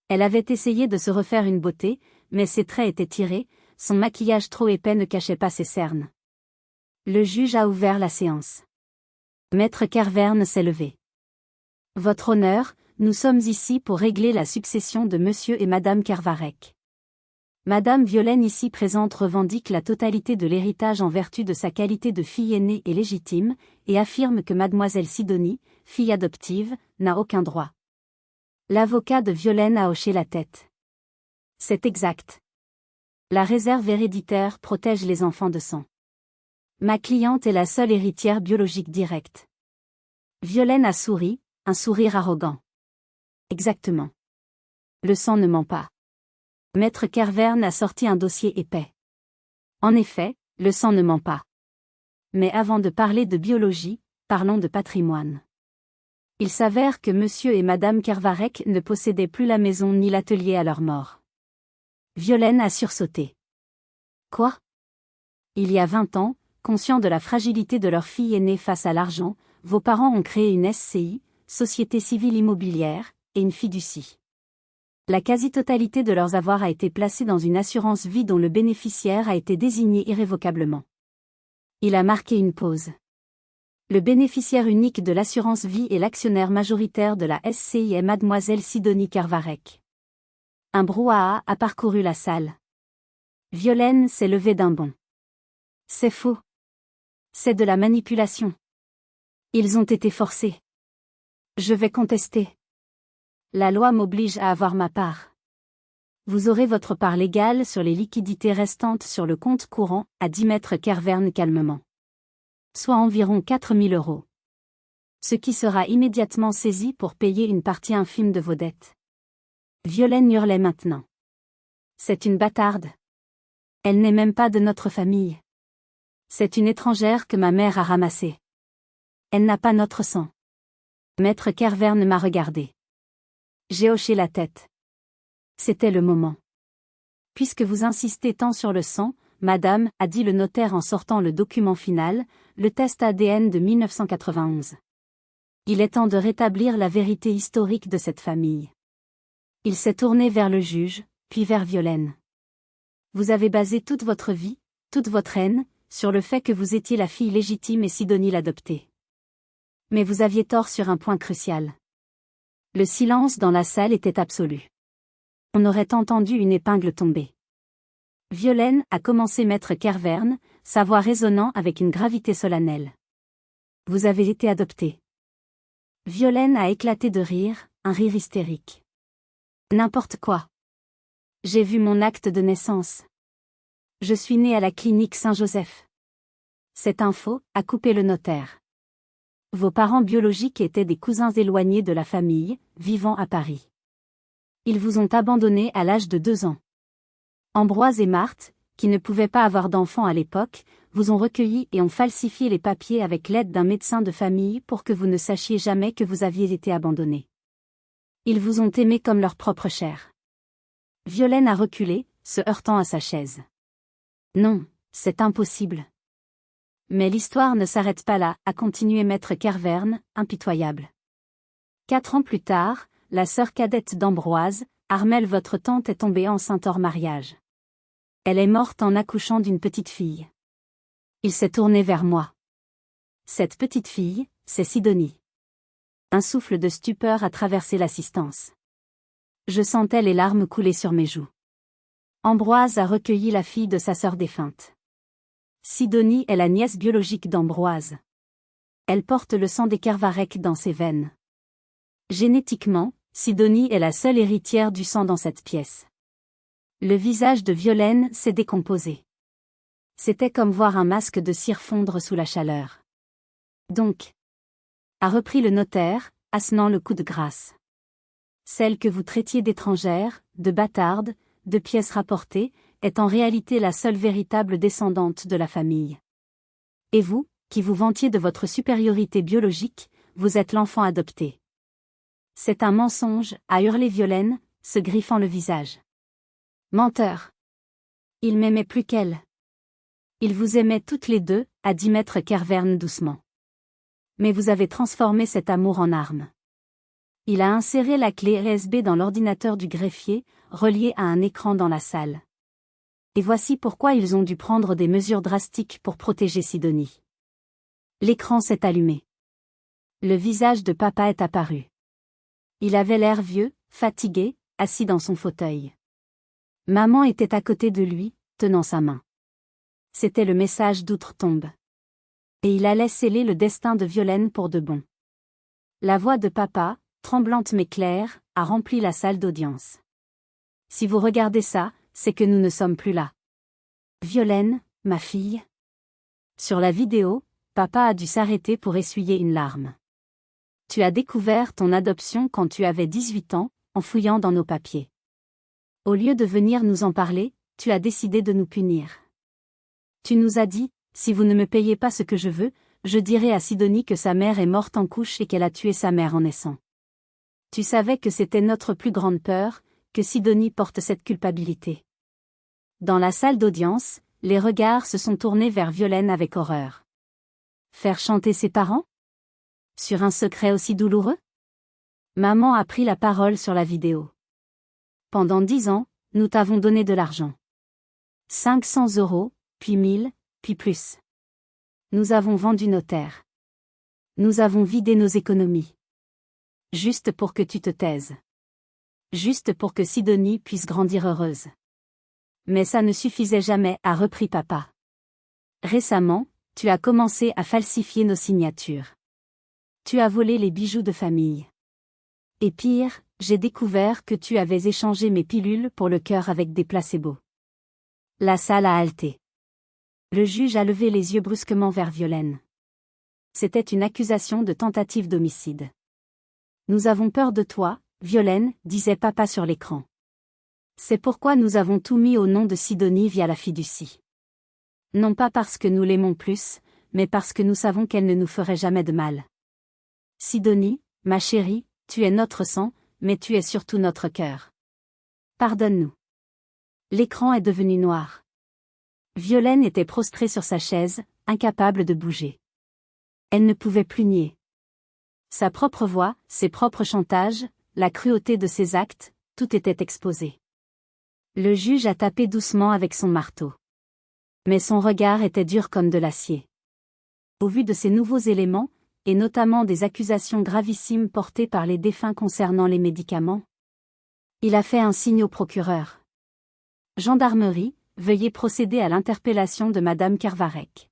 Speaker 1: Elle avait essayé de se refaire une beauté, mais ses traits étaient tirés, son maquillage trop épais ne cachait pas ses cernes. Le juge a ouvert la séance. Maître Kervern s'est levé. Votre honneur, nous sommes ici pour régler la succession de monsieur et madame Kervarec. Madame Violaine ici présente revendique la totalité de l'héritage en vertu de sa qualité de fille aînée et légitime, et affirme que mademoiselle Sidonie, fille adoptive, n'a aucun droit. L'avocat de Violaine a hoché la tête. C'est exact. La réserve héréditaire protège les enfants de sang. Ma cliente est la seule héritière biologique directe. Violaine a souri, un sourire arrogant. Exactement. Le sang ne ment pas. Maître Kervern a sorti un dossier épais. En effet, le sang ne ment pas. Mais avant de parler de biologie, parlons de patrimoine. Il s'avère que monsieur et madame Kervarec ne possédaient plus la maison ni l'atelier à leur mort. Violaine a sursauté. Quoi? Il y a 20 ans, conscients de la fragilité de leur fille aînée face à l'argent, vos parents ont créé une SCI, Société Civile Immobilière, et une fiducie. La quasi-totalité de leurs avoirs a été placée dans une assurance vie dont le bénéficiaire a été désigné irrévocablement. Il a marqué une pause. Le bénéficiaire unique de l'assurance vie et l'actionnaire majoritaire de la SCI est mademoiselle Sidonie Kervarec. Un brouhaha a parcouru la salle. Violaine s'est levée d'un bond. C'est faux. C'est de la manipulation. Ils ont été forcés. Je vais contester. La loi m'oblige à avoir ma part. Vous aurez votre part légale sur les liquidités restantes sur le compte courant, a dit maître Kervern calmement. Soit environ 4 000 €. Ce qui sera immédiatement saisi pour payer une partie infime de vos dettes. Violaine hurlait maintenant. C'est une bâtarde. Elle n'est même pas de notre famille. C'est une étrangère que ma mère a ramassée. Elle n'a pas notre sang. Maître Kervern m'a regardé. J'ai hoché la tête. C'était le moment. Puisque vous insistez tant sur le sang, madame, a dit le notaire en sortant le document final, le test ADN de 1991. Il est temps de rétablir la vérité historique de cette famille. Il s'est tourné vers le juge, puis vers Violaine. Vous avez basé toute votre vie, toute votre haine, sur le fait que vous étiez la fille légitime et Sidonie l'adoptée. Mais vous aviez tort sur un point crucial. Le silence dans la salle était absolu. On aurait entendu une épingle tomber. Violaine, a commencé maître Kervern, sa voix résonnant avec une gravité solennelle. Vous avez été adoptée. Violaine a éclaté de rire, un rire hystérique. N'importe quoi. J'ai vu mon acte de naissance. Je suis née à la clinique Saint-Joseph. Cette info a coupé le notaire. Vos parents biologiques étaient des cousins éloignés de la famille, vivant à Paris. Ils vous ont abandonné à l'âge de 2 ans. Ambroise et Marthe, qui ne pouvaient pas avoir d'enfants à l'époque, vous ont recueilli et ont falsifié les papiers avec l'aide d'un médecin de famille pour que vous ne sachiez jamais que vous aviez été abandonné. Ils vous ont aimé comme leur propre chair. Violaine a reculé, se heurtant à sa chaise. Non, c'est impossible. Mais l'histoire ne s'arrête pas là, a continué maître Kervern, impitoyable. 4 ans plus tard, la sœur cadette d'Ambroise, Armelle votre tante est tombée enceinte hors mariage. Elle est morte en accouchant d'une petite fille. Il s'est tourné vers moi. Cette petite fille, c'est Sidonie. Un souffle de stupeur a traversé l'assistance. Je sentais les larmes couler sur mes joues. Ambroise a recueilli la fille de sa sœur défunte. Sidonie est la nièce biologique d'Ambroise. Elle porte le sang des Kervarec dans ses veines. Génétiquement, Sidonie est la seule héritière du sang dans cette pièce. Le visage de Violaine s'est décomposé. C'était comme voir un masque de cire fondre sous la chaleur. Donc, A repris le notaire, assenant le coup de grâce. Celle que vous traitiez d'étrangère, de bâtarde, de pièce rapportée, est en réalité la seule véritable descendante de la famille. Et vous, qui vous vantiez de votre supériorité biologique, vous êtes l'enfant adopté. C'est un mensonge, a hurlé Violaine, se griffant le visage. Menteur. Il m'aimait plus qu'elle. Il vous aimait toutes les deux, a dit maître Kervern doucement. Mais vous avez transformé cet amour en arme. Il a inséré la clé USB dans l'ordinateur du greffier, relié à un écran dans la salle. Et voici pourquoi ils ont dû prendre des mesures drastiques pour protéger Sidonie. L'écran s'est allumé. Le visage de papa est apparu. Il avait l'air vieux, fatigué, assis dans son fauteuil. Maman était à côté de lui, tenant sa main. C'était le message d'outre-tombe. Et il allait sceller le destin de Violaine pour de bon. La voix de papa, tremblante mais claire, a rempli la salle d'audience. Si vous regardez ça, c'est que nous ne sommes plus là. Violaine, ma fille. Sur la vidéo, papa a dû s'arrêter pour essuyer une larme. Tu as découvert ton adoption quand tu avais 18 ans, en fouillant dans nos papiers. Au lieu de venir nous en parler, tu as décidé de nous punir. Tu nous as dit, si vous ne me payez pas ce que je veux, je dirai à Sidonie que sa mère est morte en couche et qu'elle a tué sa mère en naissant. Tu savais que c'était notre plus grande peur, que Sidonie porte cette culpabilité. Dans la salle d'audience, les regards se sont tournés vers Violaine avec horreur. Faire chanter ses parents? Sur un secret aussi douloureux? Maman a pris la parole sur la vidéo. Pendant 10 ans, nous t'avons donné de l'argent. 500 €, puis 1000, puis plus. Nous avons vendu nos terres. Nous avons vidé nos économies. Juste pour que tu te taises. Juste pour que Sidonie puisse grandir heureuse. Mais ça ne suffisait jamais, a repris papa. Récemment, tu as commencé à falsifier nos signatures. Tu as volé les bijoux de famille. Et pire, j'ai découvert que tu avais échangé mes pilules pour le cœur avec des placebos. La salle a halté. Le juge a levé les yeux brusquement vers Violaine. C'était une accusation de tentative d'homicide. Nous avons peur de toi, Violaine, disait papa sur l'écran. C'est pourquoi nous avons tout mis au nom de Sidonie via la fiducie. Non pas parce que nous l'aimons plus, mais parce que nous savons qu'elle ne nous ferait jamais de mal. Sidonie, ma chérie, tu es notre sang, mais tu es surtout notre cœur. Pardonne-nous. L'écran est devenu noir. Violaine était prostrée sur sa chaise, incapable de bouger. Elle ne pouvait plus nier. Sa propre voix, ses propres chantages, la cruauté de ses actes, tout était exposé. Le juge a tapé doucement avec son marteau. Mais son regard était dur comme de l'acier. Au vu de ces nouveaux éléments, et notamment des accusations gravissimes portées par les défunts concernant les médicaments, il a fait un signe au procureur. Gendarmerie, veuillez procéder à l'interpellation de Madame Kervarec.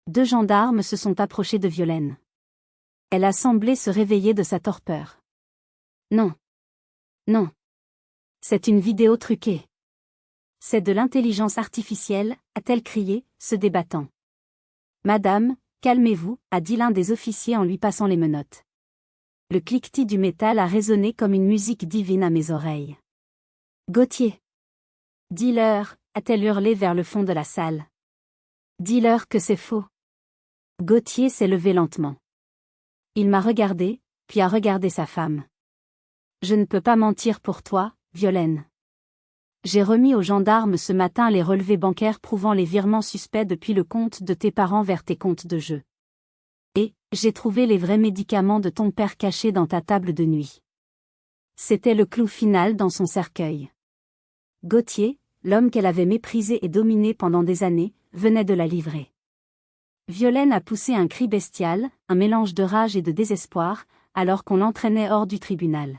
Speaker 1: 2 gendarmes se sont approchés de Violaine. Elle a semblé se réveiller de sa torpeur. Non. Non. C'est une vidéo truquée. C'est de l'intelligence artificielle, a-t-elle crié, se débattant. Madame, calmez-vous, a dit l'un des officiers en lui passant les menottes. Le cliquetis du métal a résonné comme une musique divine à mes oreilles. Gauthier. Dis-leur, a-t-elle hurlé vers le fond de la salle. Dis-leur que c'est faux. Gauthier s'est levé lentement. Il m'a regardé, puis a regardé sa femme. Je ne peux pas mentir pour toi, Violaine. J'ai remis aux gendarmes ce matin les relevés bancaires prouvant les virements suspects depuis le compte de tes parents vers tes comptes de jeu. Et, j'ai trouvé les vrais médicaments de ton père cachés dans ta table de nuit. C'était le clou final dans son cercueil. Gauthier, l'homme qu'elle avait méprisé et dominé pendant des années, venait de la livrer. Violaine a poussé un cri bestial, un mélange de rage et de désespoir, alors qu'on l'entraînait hors du tribunal.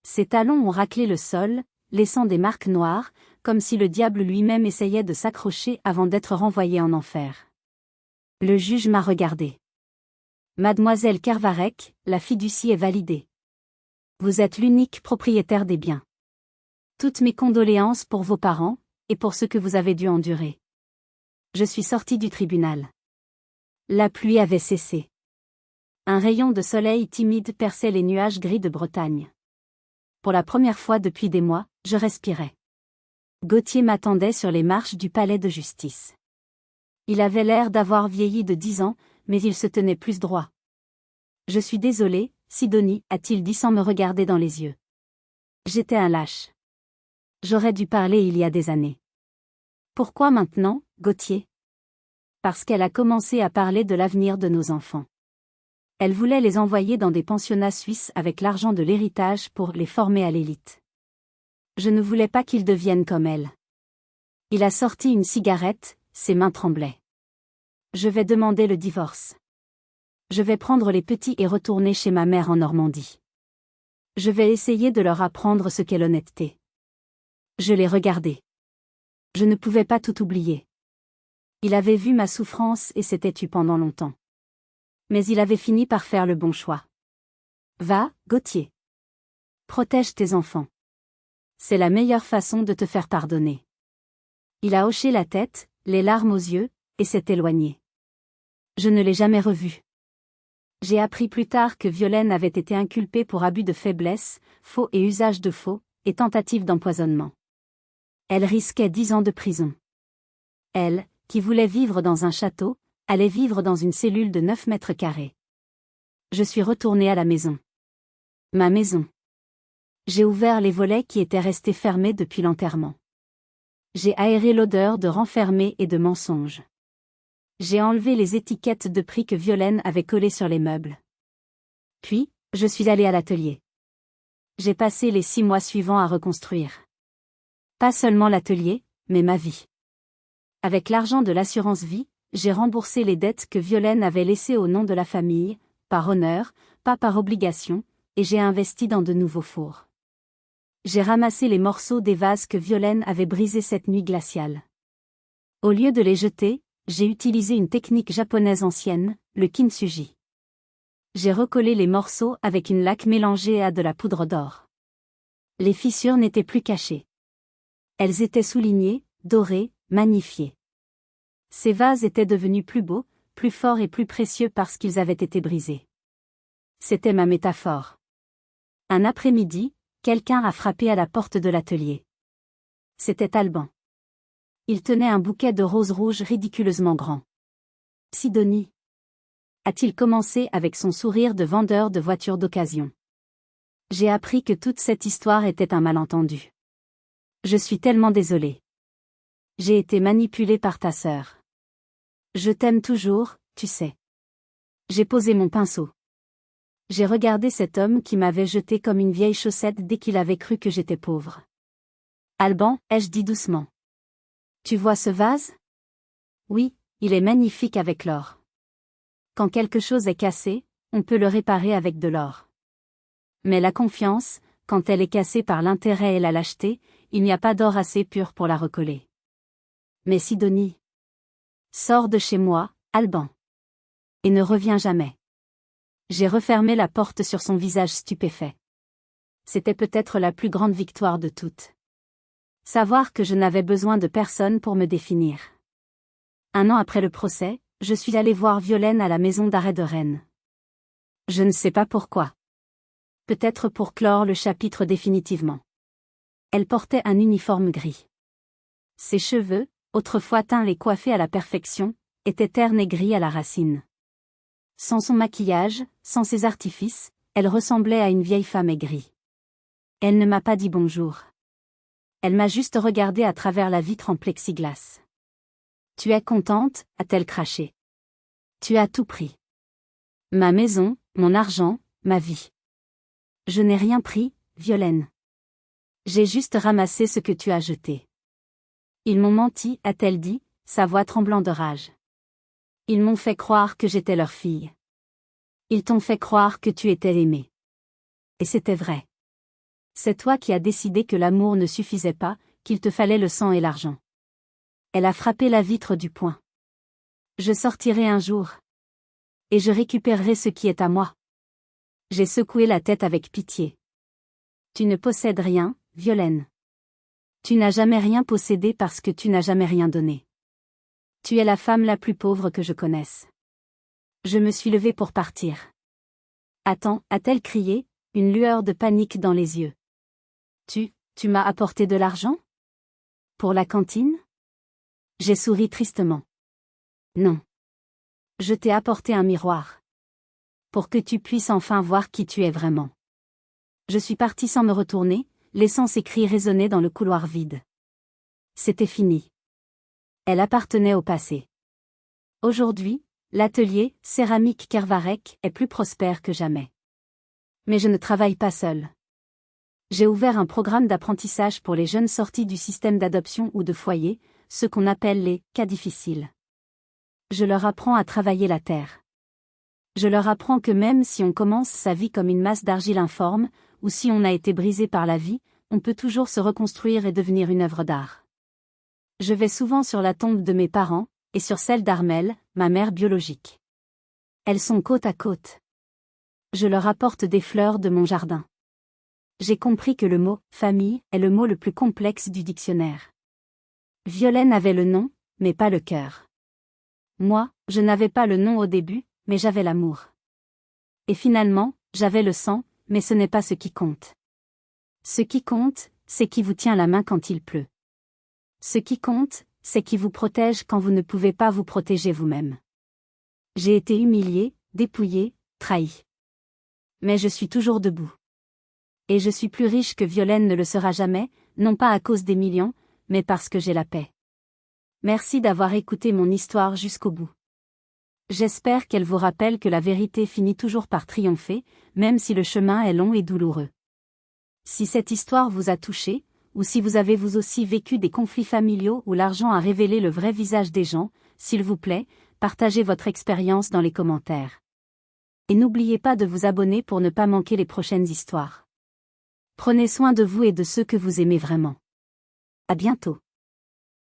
Speaker 1: Ses talons ont raclé le sol, laissant des marques noires, comme si le diable lui-même essayait de s'accrocher avant d'être renvoyé en enfer. Le juge m'a regardé. Mademoiselle Kervarec, la fiducie est validée. Vous êtes l'unique propriétaire des biens. Toutes mes condoléances pour vos parents, et pour ce que vous avez dû endurer. Je suis sortie du tribunal. La pluie avait cessé. Un rayon de soleil timide perçait les nuages gris de Bretagne. Pour la première fois depuis des mois, je respirais. Gauthier m'attendait sur les marches du palais de justice. Il avait l'air d'avoir vieilli de 10 ans, mais il se tenait plus droit. « Je suis désolé, Sidonie, a-t-il dit sans me regarder dans les yeux. J'étais un lâche. J'aurais dû parler il y a des années. Pourquoi maintenant, Gauthier? Parce qu'elle a commencé à parler de l'avenir de nos enfants. Elle voulait les envoyer dans des pensionnats suisses avec l'argent de l'héritage pour les former à l'élite. Je ne voulais pas qu'ils deviennent comme elle. Il a sorti une cigarette, ses mains tremblaient. Je vais demander le divorce. Je vais prendre les petits et retourner chez ma mère en Normandie. Je vais essayer de leur apprendre ce qu'est l'honnêteté. Je l'ai regardé. Je ne pouvais pas tout oublier. Il avait vu ma souffrance et s'était tu pendant longtemps. Mais il avait fini par faire le bon choix. Va, Gauthier. Protège tes enfants. C'est la meilleure façon de te faire pardonner. Il a hoché la tête, les larmes aux yeux, et s'est éloigné. Je ne l'ai jamais revu. J'ai appris plus tard que Violaine avait été inculpée pour abus de faiblesse, faux et usage de faux, et tentative d'empoisonnement. Elle risquait 10 ans de prison. Elle, qui voulait vivre dans un château, allait vivre dans une cellule de 9 mètres carrés. Je suis retournée à la maison. Ma maison. J'ai ouvert les volets qui étaient restés fermés depuis l'enterrement. J'ai aéré l'odeur de renfermé et de mensonges. J'ai enlevé les étiquettes de prix que Violaine avait collées sur les meubles. Puis, je suis allée à l'atelier. J'ai passé les 6 mois suivants à reconstruire. Pas seulement l'atelier, mais ma vie. Avec l'argent de l'assurance vie, j'ai remboursé les dettes que Violaine avait laissées au nom de la famille, par honneur, pas par obligation, et j'ai investi dans de nouveaux fours. J'ai ramassé les morceaux des vases que Violaine avait brisés cette nuit glaciale. Au lieu de les jeter, j'ai utilisé une technique japonaise ancienne, le kintsugi. J'ai recollé les morceaux avec une laque mélangée à de la poudre d'or. Les fissures n'étaient plus cachées. Elles étaient soulignées, dorées, magnifiées. Ces vases étaient devenus plus beaux, plus forts et plus précieux parce qu'ils avaient été brisés. C'était ma métaphore. Un après-midi, quelqu'un a frappé à la porte de l'atelier. C'était Alban. Il tenait un bouquet de roses rouges ridiculeusement grand. Sidonie. A-t-il commencé avec son sourire de vendeur de voitures d'occasion. J'ai appris que toute cette histoire était un malentendu. Je suis tellement désolée. J'ai été manipulée par ta sœur. Je t'aime toujours, tu sais. J'ai posé mon pinceau. J'ai regardé cet homme qui m'avait jeté comme une vieille chaussette dès qu'il avait cru que j'étais pauvre. Alban, ai-je dit doucement. Tu vois ce vase? Oui, il est magnifique avec l'or. Quand quelque chose est cassé, on peut le réparer avec de l'or. Mais la confiance, quand elle est cassée par l'intérêt et la lâcheté, il n'y a pas d'or assez pur pour la recoller. Mais Sidonie. Sors de chez moi, Alban. Et ne reviens jamais. J'ai refermé la porte sur son visage stupéfait. C'était peut-être la plus grande victoire de toutes. Savoir que je n'avais besoin de personne pour me définir. 1 an après le procès, je suis allée voir Violaine à la maison d'arrêt de Rennes. Je ne sais pas pourquoi. Peut-être pour clore le chapitre définitivement. Elle portait un uniforme gris. Ses cheveux, autrefois teints et coiffés à la perfection, étaient ternes et gris à la racine. Sans son maquillage, sans ses artifices, elle ressemblait à une vieille femme aigrie. Elle ne m'a pas dit bonjour. Elle m'a juste regardé à travers la vitre en plexiglas. « Tu es contente ?» a-t-elle craché. « Tu as tout pris. Ma maison, mon argent, ma vie. » « Je n'ai rien pris, Violaine. J'ai juste ramassé ce que tu as jeté. » « Ils m'ont menti » a-t-elle dit, sa voix tremblant de rage. « Ils m'ont fait croire que j'étais leur fille. Ils t'ont fait croire que tu étais aimée. Et c'était vrai. C'est toi qui as décidé que l'amour ne suffisait pas, qu'il te fallait le sang et l'argent. » Elle a frappé la vitre du poing. « Je sortirai un jour. Et je récupérerai ce qui est à moi. » J'ai secoué la tête avec pitié. « Tu ne possèdes rien, Violaine. Tu n'as jamais rien possédé parce que tu n'as jamais rien donné. Tu es la femme la plus pauvre que je connaisse. » Je me suis levée pour partir. Attends, a-t-elle crié, une lueur de panique dans les yeux. Tu m'as apporté de l'argent? Pour la cantine? J'ai souri tristement. Non. Je t'ai apporté un miroir. Pour que tu puisses enfin voir qui tu es vraiment. Je suis partie sans me retourner, laissant ses cris résonner dans le couloir vide. C'était fini. Elle appartenait au passé. Aujourd'hui, l'atelier, Céramique Kervarek, est plus prospère que jamais. Mais je ne travaille pas seule. J'ai ouvert un programme d'apprentissage pour les jeunes sortis du système d'adoption ou de foyer, ceux qu'on appelle les cas difficiles. Je leur apprends à travailler la terre. Je leur apprends que même si on commence sa vie comme une masse d'argile informe, ou si on a été brisé par la vie, on peut toujours se reconstruire et devenir une œuvre d'art. Je vais souvent sur la tombe de mes parents, et sur celle d'Armelle, ma mère biologique. Elles sont côte à côte. Je leur apporte des fleurs de mon jardin. J'ai compris que le mot « famille » est le mot le plus complexe du dictionnaire. Violaine avait le nom, mais pas le cœur. Moi, je n'avais pas le nom au début, mais j'avais l'amour. Et finalement, j'avais le sang, mais ce n'est pas ce qui compte. Ce qui compte, c'est qui vous tient la main quand il pleut. Ce qui compte, c'est qui vous protège quand vous ne pouvez pas vous protéger vous-même. J'ai été humiliée, dépouillée, trahie. Mais je suis toujours debout. Et je suis plus riche que Violaine ne le sera jamais, non pas à cause des millions, mais parce que j'ai la paix. Merci d'avoir écouté mon histoire jusqu'au bout. J'espère qu'elle vous rappelle que la vérité finit toujours par triompher, même si le chemin est long et douloureux. Si cette histoire vous a touché, ou si vous avez vous aussi vécu des conflits familiaux où l'argent a révélé le vrai visage des gens, s'il vous plaît, partagez votre expérience dans les commentaires. Et n'oubliez pas de vous abonner pour ne pas manquer les prochaines histoires. Prenez soin de vous et de ceux que vous aimez vraiment. À bientôt.